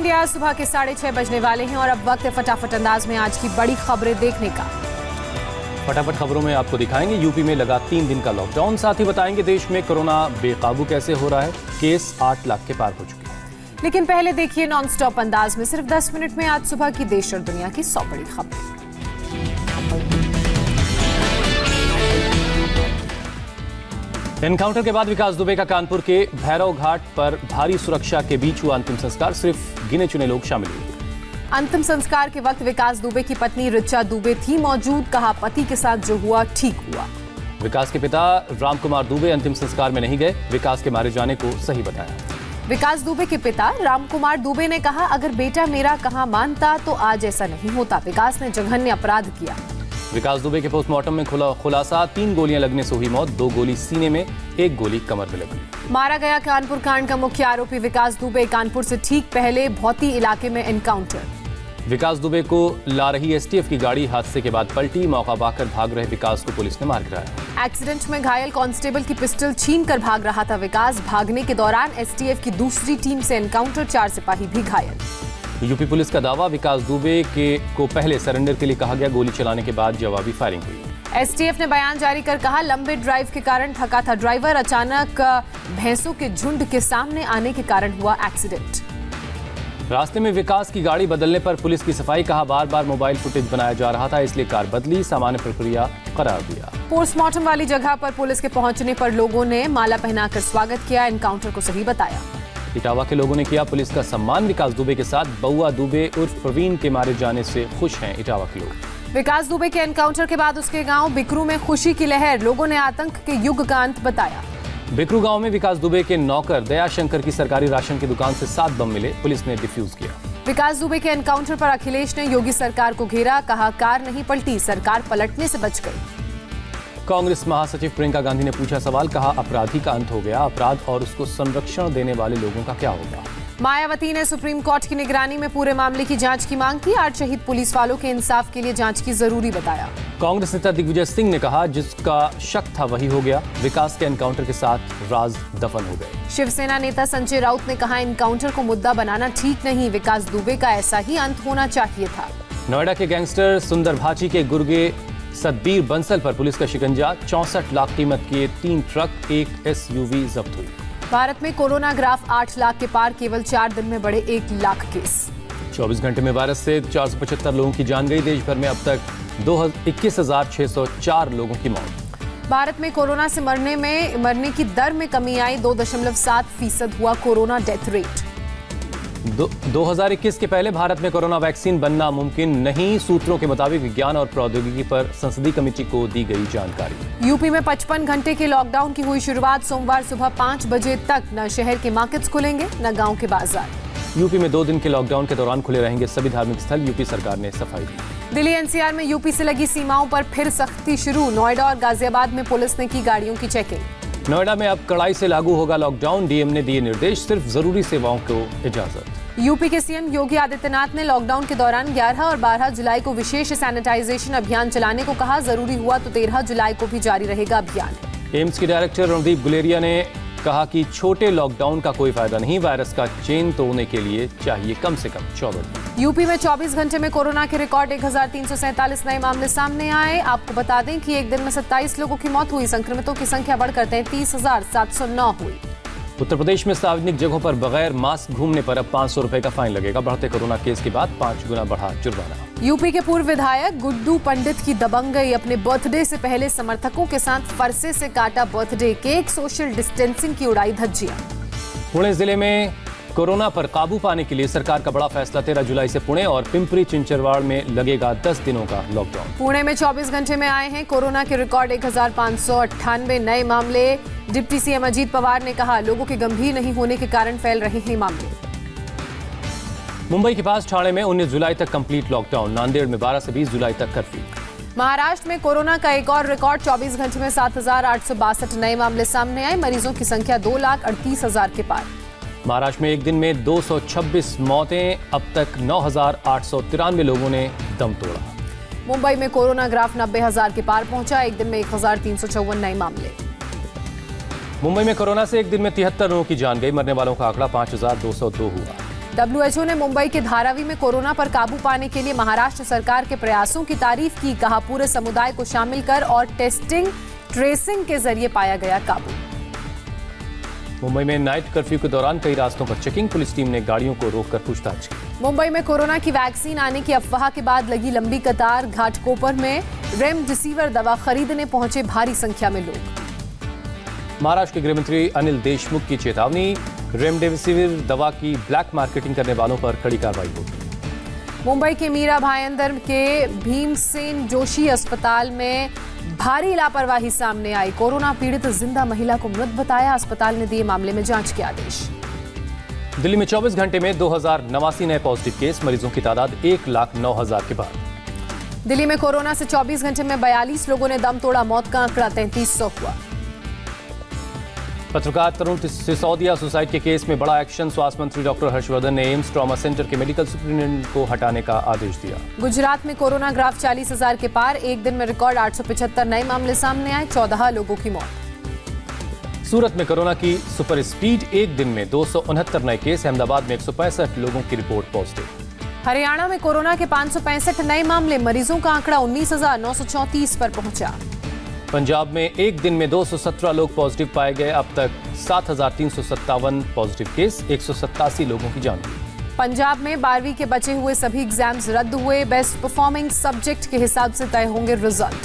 India सुबह के 6:30 बजने वाले हैं और अब वक्त है फटाफट अंदाज में आज की बड़ी खबरें देखने का। फटाफट खबरों में आपको दिखाएंगे यूपी में लगा 3 दिन का लॉकडाउन। साथ ही बताएंगे देश में कोरोना बेकाबू कैसे हो रहा है। केस 8 लाख के पार हो चुके हैं। लेकिन पहले देखिए नॉन स्टॉप अंदाज में सिर्फ 10 मिनट में आज सुबह की देश और दुनिया की 100 बड़ी खबरें। एनकाउंटर के बाद विकास दुबे का कानपुर के भैरव घाट पर भारी सुरक्षा के बीच हुआ अंतिम संस्कार। सिर्फ गिने चुने लोग शामिल हुए। अंतिम संस्कार के वक्त विकास दुबे की पत्नी ऋचा दुबे थी मौजूद। कहा पति के साथ जो हुआ ठीक हुआ। विकास के पिता राम कुमार दुबे अंतिम संस्कार में नहीं गए। विकास के मारे जाने को सही बताया। विकास दुबे के पिता राम कुमार दुबे ने कहा अगर बेटा मेरा कहा मानता तो आज ऐसा नहीं होता। विकास ने जघन्य अपराध किया। विकास दुबे के पोस्टमार्टम में खुलासा 3 गोलियां लगने से हुई मौत। 2 गोली सीने में, 1 गोली कमर में लगी। मारा गया कानपुर कांड का मुख्य आरोपी विकास दुबे। कानपुर से ठीक पहले भौती इलाके में एनकाउंटर। विकास दुबे को ला रही एसटीएफ की गाड़ी हादसे के बाद पलटी। मौका पाकर भाग रहे विकास को पुलिस ने मार गिराया। एक्सीडेंट में घायल कांस्टेबल की पिस्टल छीनकर भाग रहा था विकास। भागने के दौरान एसटीएफ की दूसरी टीम से एनकाउंटर। 4 सिपाही भी घायल। यूपी पुलिस का दावा विकास दुबे को पहले सरेंडर के लिए कहा गया। गोली चलाने के बाद जवाबी फायरिंग हुई। एसटीएफ ने बयान जारी कर कहा लंबे ड्राइव के कारण थका था ड्राइवर। अचानक भैंसों के झुंड के सामने आने के कारण हुआ एक्सीडेंट। रास्ते में विकास की गाड़ी बदलने पर पुलिस की सफाई। कहा बार बार मोबाइल फुटेज बनाया जा रहा था इसलिए कार बदली। सामान्य प्रक्रिया करार दिया। पोस्टमार्टम वाली जगह पर पुलिस के पहुंचने पर लोगों ने माला पहनाकर स्वागत किया। एनकाउंटर को सही बताया। इटावा के लोगों ने किया पुलिस का सम्मान। विकास दुबे के साथ बउआ दुबे उर्फ प्रवीण के मारे जाने से खुश हैं इटावा के लोग। विकास दुबे के एनकाउंटर के बाद उसके गांव बिकरू में खुशी की लहर। लोगों ने आतंक के युग का अंत बताया। बिकरू गांव में विकास दुबे के नौकर दयाशंकर की सरकारी राशन की दुकान से 7 बम मिले। पुलिस ने डिफ्यूज किया। विकास दुबे के एनकाउंटर पर अखिलेश ने योगी सरकार को घेरा। कहा कार नहीं पलटी, सरकार पलटने से बच गई। कांग्रेस महासचिव प्रियंका गांधी ने पूछा सवाल। कहा अपराधी का अंत हो गया। अपराध और उसको संरक्षण देने वाले लोगों का क्या होगा। मायावती ने सुप्रीम कोर्ट की निगरानी में पूरे मामले की जांच की मांग की। 8 शहीद पुलिस वालों के इंसाफ के लिए जांच की जरूरी बताया। कांग्रेस नेता दिग्विजय सिंह ने कहा जिसका शक था वही हो गया। विकास के एनकाउंटर के साथ राज दफन हो गए। शिवसेना नेता संजय राउत ने कहा एनकाउंटर को मुद्दा बनाना ठीक नहीं। विकास दुबे का ऐसा ही अंत होना चाहिए था। नोएडा के गैंगस्टर सुंदर भाची के गुर्गे सतबीर बंसल पर पुलिस का शिकंजा। 64 लाख कीमत के 3 ट्रक, 1 एसयूवी जब्त हुई। भारत में कोरोना ग्राफ 8 लाख के पार। केवल 4 दिन में बढ़े 1 लाख केस। 24 घंटे में वायरस से 475 लोगों की जान गई। देश भर में अब तक 21,604 लोगों की मौत। भारत में कोरोना से मरने की दर में कमी आई। 2.7% हुआ कोरोना डेथ रेट। 2021 के पहले भारत में कोरोना वैक्सीन बनना मुमकिन नहीं। सूत्रों के मुताबिक विज्ञान और प्रौद्योगिकी पर संसदीय कमेटी को दी गई जानकारी। यूपी में 55 घंटे के लॉकडाउन की हुई शुरुआत। सोमवार सुबह 5 बजे तक न शहर के मार्केट्स खुलेंगे न गांव के बाजार। यूपी में 2 दिन के लॉकडाउन के दौरान खुले रहेंगे सभी धार्मिक स्थल। यूपी सरकार ने सफाई दी। दिल्ली एनसीआर में यूपी से लगी सीमाओं पर फिर सख्ती शुरू। नोएडा और गाजियाबाद में पुलिस ने की गाड़ियों की चेकिंग। नोएडा में अब कड़ाई से लागू होगा लॉकडाउन। डीएम ने दिए निर्देश। सिर्फ जरूरी सेवाओं को इजाजत। यूपी के सीएम योगी आदित्यनाथ ने लॉकडाउन के दौरान 11 और 12 जुलाई को विशेष सैनिटाइजेशन अभियान चलाने को कहा। जरूरी हुआ तो 13 जुलाई को भी जारी रहेगा अभियान। एम्स के डायरेक्टर रणदीप गुलेरिया ने कहा कि छोटे लॉकडाउन का कोई फायदा नहीं। वायरस का चेन तोड़ने के लिए चाहिए कम से कम 14 दिन। यूपी में 24 घंटे में कोरोना के रिकॉर्ड 1347 नए मामले सामने आए। आपको बता दें कि एक दिन में 27 लोगों की मौत हुई। संक्रमितों की संख्या बढ़कर 33,709 हुई। उत्तर प्रदेश में सार्वजनिक जगहों पर बगैर मास्क घूमने पर अब 500 रुपए का फाइन लगेगा। बढ़ते कोरोना केस के बाद 5 गुना बढ़ा जुर्माना। यूपी के पूर्व विधायक गुड्डू पंडित की दबंगई। अपने बर्थडे से पहले समर्थकों के साथ फरसे से काटा बर्थडे केक। सोशल डिस्टेंसिंग की उड़ाई धज्जियां। पुणे जिले में कोरोना पर काबू पाने के लिए सरकार का बड़ा फैसला। 13 जुलाई से पुणे और पिंपरी चिंचरवाड़ में लगेगा 10 दिनों का लॉकडाउन। पुणे में 24 घंटे में आए हैं कोरोना के रिकॉर्ड 1598 नए मामले। डिप्टी सीएम अजीत पवार ने कहा लोगों के गंभीर नहीं होने के कारण फैल रहे हैं मामले। मुंबई के पास ठाणे में 19 जुलाई तक कंप्लीट लॉकडाउन। नांदेड़ में 12 से 20 जुलाई तक कर्फ्यू। महाराष्ट्र में कोरोना का एक और रिकॉर्ड। 24 घंटे में 7,862 नए मामले सामने आए। मरीजों की संख्या 2,38,000 के पार। महाराष्ट्र में एक दिन में 226 मौतें। अब तक 9,893 लोगों ने दम तोड़ा। मुंबई में कोरोना ग्राफ 90,000 के पार पहुंचा। एक दिन में 1,354 नए मामले। मुंबई में कोरोना से एक दिन में 73 लोगों की जान गई। मरने वालों का आंकड़ा 5,202 हुआ। WHO ने मुंबई के धारावी में कोरोना पर काबू पाने के लिए महाराष्ट्र सरकार के प्रयासों की तारीफ की। कहा, पूरे समुदाय को शामिल कर और टेस्टिंग ट्रेसिंग के जरिए पाया गया काबू। मुंबई में नाइट कर्फ्यू के दौरान कई रास्तों पर चेकिंग, पुलिस टीम ने गाड़ियों को रोककर पूछताछ की। मुंबई में कोरोना की वैक्सीन आने की अफवाह के बाद लगी लंबी कतार। घाटकोपर में रेमडेसिविर दवा खरीदने पहुंचे भारी संख्या में लोग। महाराष्ट्र के गृह मंत्री अनिल देशमुख की चेतावनी, रेमडेसिविर दवा की ब्लैक मार्केटिंग करने वालों पर कड़ी कार्रवाई होगी। मुंबई के मीरा भाईंदर के भीमसेन जोशी अस्पताल में भारी लापरवाही सामने आई। कोरोना पीड़ित जिंदा महिला को मृत बताया। अस्पताल ने दिए मामले में जांच के आदेश। दिल्ली में 24 घंटे में 2089 नए पॉजिटिव केस, मरीजों की तादाद 1,09,000 के पार। दिल्ली में कोरोना से 24 घंटे में 42 लोगों ने दम तोड़ा। मौत का आंकड़ा 3300 हुआ। पत्रकार तरुण सिसोदिया सुसाइड के केस में बड़ा एक्शन। स्वास्थ्य मंत्री डॉक्टर हर्षवर्धन ने एम्स ट्रॉमा सेंटर के मेडिकल सुपरिटेंडेंट को हटाने का आदेश दिया। गुजरात में कोरोना ग्राफ 40,000 के पार। एक दिन में रिकॉर्ड 875 नए मामले सामने आए। 14 लोगों की मौत। सूरत में कोरोना की सुपर स्पीड, एक दिन में 269 नए केस। अहमदाबाद में 165 लोगों की रिपोर्ट पॉजिटिव। हरियाणा में कोरोना के 565 नए मामले। मरीजों का आंकड़ा 19,934 पर पहुंचा। पंजाब में एक दिन में 217 लोग पॉजिटिव पाए गए। अब तक 7,357 पॉजिटिव केस, 187 लोगों की जान गई। पंजाब में 12वीं के बचे हुए सभी एग्जाम्स रद्द हुए। बेस्ट परफॉर्मिंग सब्जेक्ट के हिसाब से तय होंगे रिजल्ट।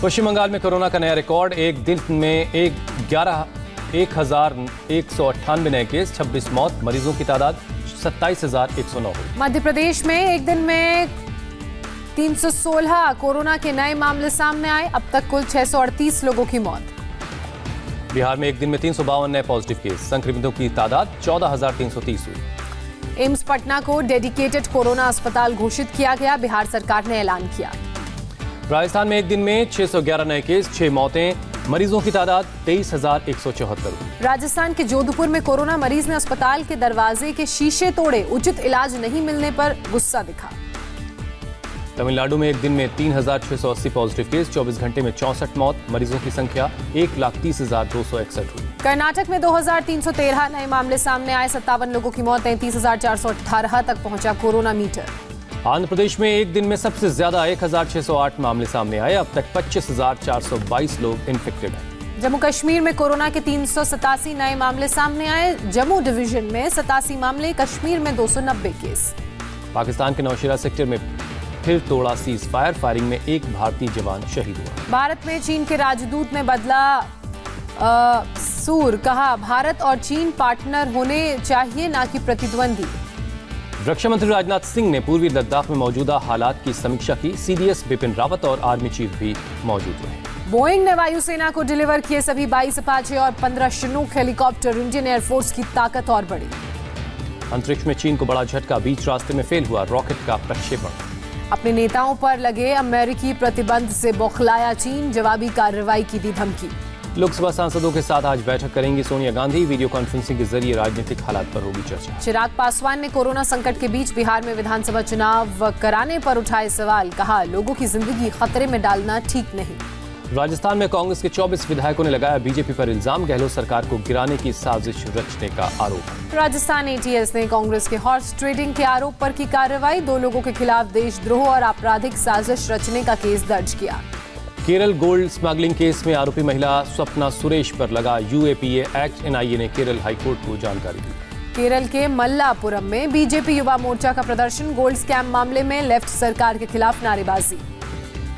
पश्चिम बंगाल में कोरोना का नया रिकॉर्ड। एक दिन में 1,198 नए केस, 26 मौत। मरीजों की तादाद 27,109 हुई। मध्य प्रदेश में एक दिन में 316 कोरोना के नए मामले सामने आए। अब तक कुल 638 लोगों की मौत। बिहार में एक दिन में 352 नए पॉजिटिव केस, संक्रमितों की तादाद 14,330 हुई। एम्स पटना को डेडिकेटेड कोरोना अस्पताल घोषित किया गया। बिहार सरकार ने ऐलान किया। राजस्थान में एक दिन में 611 नए केस, 6 मौतें। मरीजों की तादाद 23,174 हुई। राजस्थान के जोधपुर में कोरोना मरीज ने अस्पताल के दरवाजे के शीशे तोड़े। उचित इलाज नहीं मिलने पर गुस्सा दिखा। तमिलनाडु में एक दिन में 3,680 पॉजिटिव केस, 24 घंटे में 64 मौत। मरीजों की संख्या 1,30,261 हुई। कर्नाटक में 2,313 नए मामले सामने आए। 57 लोगों की मौत। 33,418 तक पहुंचा कोरोना मीटर। आंध्र प्रदेश में एक दिन में सबसे ज्यादा 1,608 मामले सामने आए। अब तक 25,422 लोग इन्फेक्टेड हैं। जम्मू कश्मीर में कोरोना के 387 नए मामले सामने आए। जम्मू डिवीजन में 87 मामले, कश्मीर में 290 केस। पाकिस्तान के नौशेरा सेक्टर में फिर तोड़ा सीज फायर। फायरिंग में एक भारतीय जवान शहीद हुआ। भारत में चीन के राजदूत ने बदला सूर। कहा, भारत और चीन पार्टनर होने चाहिए, ना कि प्रतिद्वंदी। रक्षा मंत्री राजनाथ सिंह ने पूर्वी लद्दाख में मौजूदा हालात की समीक्षा की। सीडीएस बिपिन रावत और आर्मी चीफ भी मौजूद रहे। बोइंग ने वायुसेना को डिलीवर किए सभी 22 अपाचे और 15 शिनूक हेलीकॉप्टर। इंडियन एयरफोर्स की ताकत और बढ़ी। अंतरिक्ष में चीन को बड़ा झटका। बीच रास्ते में फेल हुआ रॉकेट का प्रक्षेपण। अपने नेताओं पर लगे अमेरिकी प्रतिबंध से बौखलाया चीन। जवाबी कार्रवाई की दी धमकी। लोकसभा सांसदों के साथ आज बैठक करेंगी सोनिया गांधी। वीडियो कॉन्फ्रेंसिंग के जरिए राजनीतिक हालात पर होगी चर्चा। चिराग पासवान ने कोरोना संकट के बीच बिहार में विधानसभा चुनाव कराने पर उठाए सवाल। कहा, लोगों की जिंदगी खतरे में डालना ठीक नहीं। राजस्थान में कांग्रेस के 24 विधायकों ने लगाया बीजेपी पर इल्जाम। गहलोत सरकार को गिराने की साजिश रचने का आरोप। राजस्थान एटीएस ने कांग्रेस के हॉर्स ट्रेडिंग के आरोप पर की कार्रवाई। 2 लोगों के खिलाफ देशद्रोह और आपराधिक साजिश रचने का केस दर्ज किया। केरल गोल्ड स्मगलिंग केस में आरोपी महिला स्वप्ना सुरेश पर लगा यूएपीए एक्ट। एनआईए ने केरल हाईकोर्ट को जानकारी दी। केरल के मल्लापुरम में बीजेपी युवा मोर्चा का प्रदर्शन। गोल्ड स्कैम मामले में लेफ्ट सरकार के खिलाफ नारेबाजी।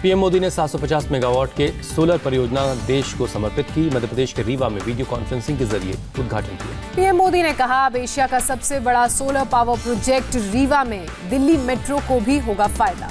पीएम मोदी ने 750 मेगावाट के सोलर परियोजना देश को समर्पित की। मध्य प्रदेश के रीवा में वीडियो कॉन्फ्रेंसिंग के जरिए उद्घाटन किया। पीएम मोदी ने कहा, अब एशिया का सबसे बड़ा सोलर पावर प्रोजेक्ट रीवा में। दिल्ली मेट्रो को भी होगा फायदा।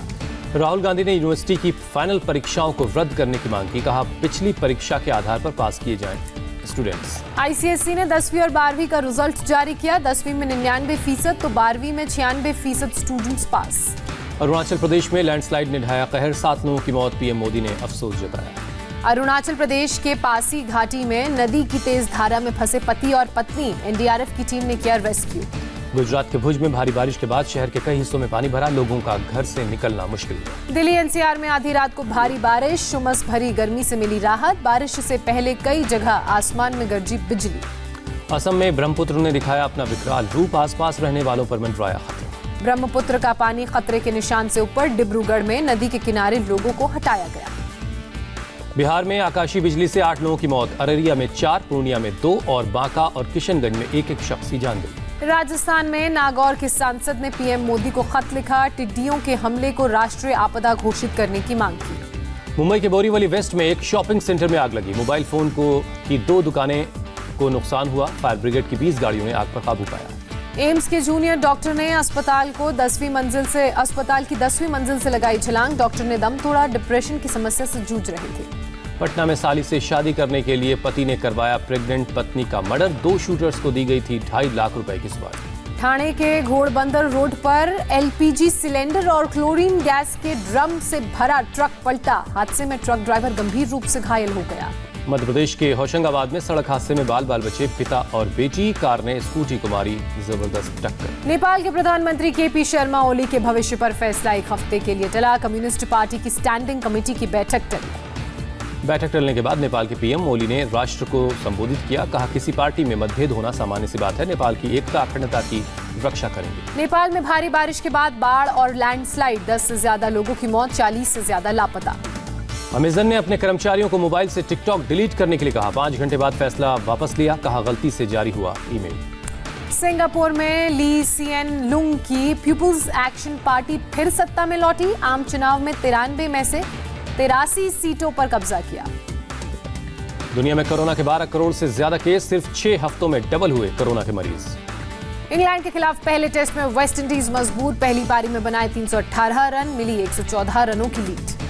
राहुल गांधी ने यूनिवर्सिटी की फाइनल परीक्षाओं को रद्द करने की मांग की। कहा, पिछली परीक्षा के आधार पर पास किए जाएं स्टूडेंट्स। आईसीएसई ने 10वीं और 12वीं का रिजल्ट जारी किया। 10वीं में 99% तो 12वीं में 96% स्टूडेंट्स पास। अरुणाचल प्रदेश में लैंडस्लाइड ने ढाया कहर। 7 लोगों की मौत। पीएम मोदी ने अफसोस जताया। अरुणाचल प्रदेश के पासी घाटी में नदी की तेज धारा में फंसे पति और पत्नी। एनडीआरएफ की टीम ने किया रेस्क्यू। गुजरात के भुज में भारी बारिश के बाद शहर के कई हिस्सों में पानी भरा। लोगों का घर से निकलना मुश्किल हुआ। दिल्ली एनसीआर में आधी रात को भारी बारिश। उमस भरी गर्मी से मिली राहत। बारिश से पहले कई जगह आसमान में गरजी बिजली। असम में ब्रह्मपुत्र ने दिखाया अपना विकराल रूप, आसपास रहने वालों पर मंडराया खतरा। ब्रह्मपुत्र का पानी खतरे के निशान से ऊपर, डिब्रूगढ़ में नदी के किनारे लोगों को हटाया गया। बिहार में आकाशीय बिजली से 8 लोगों की मौत, अररिया में 4, पूर्णिया में 2 और बांका और किशनगंज में एक शख्स की जान गई। राजस्थान में नागौर के सांसद ने पीएम मोदी को खत लिखा, टिड्डियों के हमले को राष्ट्रीय आपदा घोषित करने की मांग की। मुंबई के बोरीवली वेस्ट में एक शॉपिंग सेंटर में आग लगी, मोबाइल फोन की 2 दुकानें को नुकसान हुआ, फायर ब्रिगेड की 20 गाड़ियों ने आग पर काबू पाया। एम्स के जूनियर डॉक्टर ने अस्पताल की 10वीं मंजिल से लगाई छलांग, डॉक्टर ने दम तोड़ा, डिप्रेशन की समस्या से जूझ रहे थे। पटना में साली से शादी करने के लिए पति ने करवाया प्रेग्नेंट पत्नी का मर्डर, 2 शूटर्स को दी गई थी 2.5 लाख रुपए की सवारी। ठाणे के घोड़बंदर रोड पर एलपीजी सिलेंडर और क्लोरीन गैस के ड्रम से भरा ट्रक पलटा, हादसे में ट्रक ड्राइवर गंभीर रूप से घायल हो गया। मध्य प्रदेश के होशंगाबाद में सड़क हादसे में बाल बचे पिता और बेटी, कार ने स्कूटी को मारी जबरदस्त टक्कर। नेपाल के प्रधानमंत्री केपी शर्मा ओली के भविष्य पर फैसला 1 हफ्ते के लिए टला, कम्युनिस्ट पार्टी की स्टैंडिंग कमेटी की बैठक टली। बैठक टलने के बाद नेपाल के पीएम ओली ने राष्ट्र को संबोधित किया, कहा किसी पार्टी में मतभेद होना सामान्य सी बात है, नेपाल की एकता अखंडता की रक्षा करेंगे। नेपाल में भारी बारिश के बाद बाढ़ और लैंडस्लाइड, 10 से ज्यादा लोगों की मौत, 40 से ज्यादा लापता। अमेजन ने अपने कर्मचारियों को मोबाइल से टिकटॉक डिलीट करने के लिए कहा, 5 घंटे बाद फैसला वापस लिया, कहा गलती से जारी हुआ ईमेल। सिंगापुर में ली सिएन लुंग की पीपुल्स एक्शन पार्टी फिर सत्ता में लौटी, आम चुनाव में 93 में से 83 सीटों पर कब्जा किया। दुनिया में कोरोना के 12 करोड़ से ज्यादा केस, सिर्फ 6 हफ्तों में डबल हुए कोरोना के मरीज। इंग्लैंड के खिलाफ पहले टेस्ट में वेस्ट इंडीज मजबूत, पहली पारी में बनाए 318 रन, मिली 114 रनों की लीड।